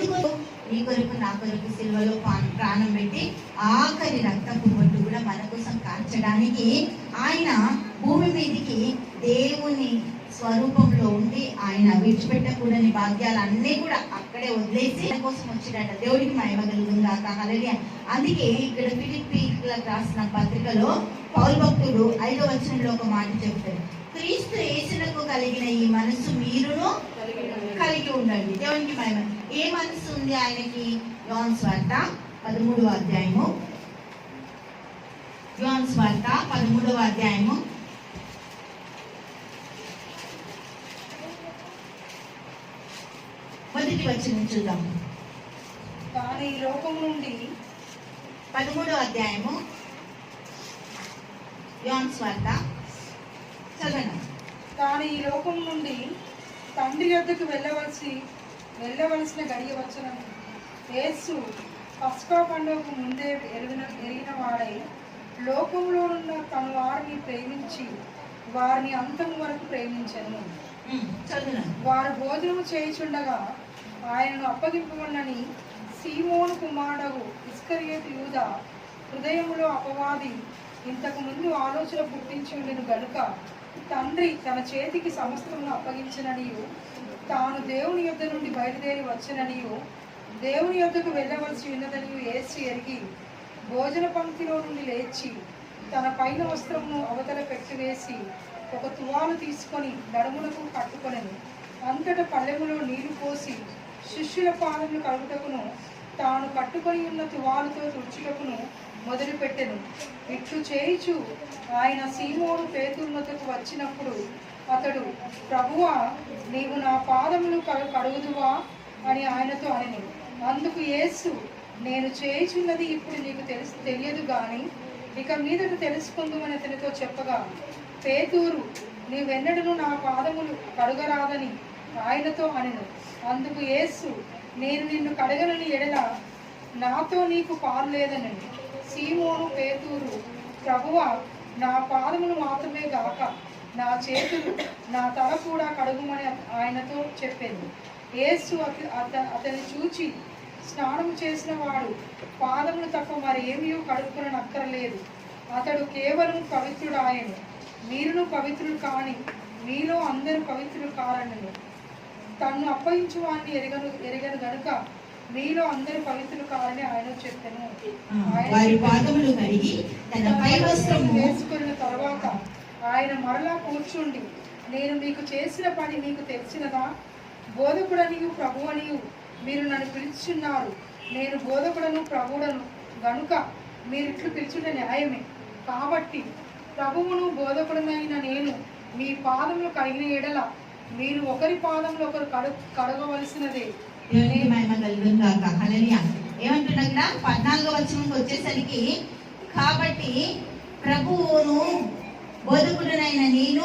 ఎందుకు? నీ కొరకు నా కొరకు సిలువలో ప్రాణం పెట్టి ఆఖరి రక్తపు బొట్టు కూడా మన కోసం కార్చడానికి ఆయన భూమి మీదకి దేవుని స్వరూపంలో ఉండి ఆయన విడిచిపెట్టకూడని భాగ్యాలన్నీ కూడా అక్కడే వదిలేసి కోసం వచ్చినట్ట. దేవుడికి మహిమ కలుగుతుందా? హల్లెలూయా. అందుకే ఇక్కడ ఫిలిప్పీయులకు రాసిన పత్రికలో పౌలు భక్తుడు 5వ వచనంలో ఒక మాట చెప్తాడు, క్రీస్తు యేసునకు కలిగిన ఈ మనసు మీరును కలిగి ఉండండి. దేవునికి మహిమ. ఏ మనసు ఉంది ఆయనకి? యోహాను సువార్త 13వ అధ్యాయము, యోహాను సువార్త 13వ అధ్యాయము 1వ వచనం చూద్దాం. కానీ ఈ లోకం నుండి 13వ అధ్యాయము యోహాను సువార్త చదవండి. కానీ ఈ లోకం నుండి తండ్రి యొద్దకు వెళ్ళవలసిన గడియ వచ్చునని యేసు పస్కా పండుగకు ముందే ఎరిగిన వాడై లోకంలో ఉన్న తన వారిని ప్రేమించి వారిని అంతం వరకు ప్రేమించను. వారు భోజనము చేయుచుండగా ఆయనను అప్పగింపమని సీమోను కుమారుడు ఇస్కరియోతు యూదా హృదయములో అపవాది ఇంతకు ముందు ఆలోచన పుట్టించి ఉండెను గనుక తండ్రి తన చేతికి సమస్తమును అప్పగించననియు తాను దేవుని యొద్ద నుండి బయలుదేరి వచ్చననియు దేవుని యొద్దకు వెళ్ళవలసి ఉన్నదనియు యేసు ఎరిగి భోజన పంక్తిలో నుండి లేచి తన పైన వస్త్రమును అవతల పెట్టివేసి ఒక తువాలు తీసుకొని నడుములకు కట్టుకొనెను. అంతటా పళ్ళెములో నీళ్లు పోసి శిష్యుల పాదములు కడుగుటకును తాను కట్టుకొని ఉన్న తువాలుతో తుడుచుటకును మొదలుపెట్టెను. ఇట్లు చేయిచు ఆయన సీమోను పేతురు వద్దకు వచ్చినప్పుడు అతడు, ప్రభువా, నీవు నా పాదములు కడుగుదువా అని ఆయనతో అనెను. అందుకు యేసు, నేను చేయుచున్నది ఇప్పుడు నీకు తెలియదు గాని ఇక మీదట తెలుసుకుందుమని అతనితో చెప్పగా, పేతురు, నీవెన్నడను నా పాదములు కడుగరాదని ఆయనతో అనెను. అందుకు యేసు, నేను నిన్ను కడగనని ఎడల నాతో నీకు పాలు లేదనను. సీమోను పేతురు, ప్రభువా, నా పాదములు మాత్రమే గాక నా చేతులు నా తల కూడా కడుగుమని ఆయనతో చెప్పాను. యేసు అతన్ని చూచి, స్నానం చేసిన వాడు పాదములు తప్ప మరేమీ కడుక్కునక్కరలేదు, అతడు కేవలం పవిత్రుడు ఆయను. మీరును పవిత్రులు కాని మీలో అందరూ పవిత్రులు కారనను. తన్ను అప్పగించు వాడిని ఎరగను గనుక మీలో అందరూ పవిత్రులు కారని ఆయన చెప్పాను. వేసుకున్న తర్వాత ఆయన మరలా కూర్చుండి, నేను మీకు చేసిన పని మీకు తెలిసినదా? బోధకుడనియు ప్రభువనియు మీరు నన్ను పిలుచున్నారు. నేను బోధకుడను ప్రభువుడను గనుక మీరు ఇట్లు పిలుచుట న్యాయమే. కాబట్టి ప్రభువును బోధకుడనైన నేను మీ పాదములు కడిగిన ఎడల మీరు ఒకరి పాదములు ఒకరు కడగవలసినదే. ఏమంటున్నా 14వ వచనంకి వచ్చేసరికి, కాబట్టి ప్రభువును బోధకుడనైన నేను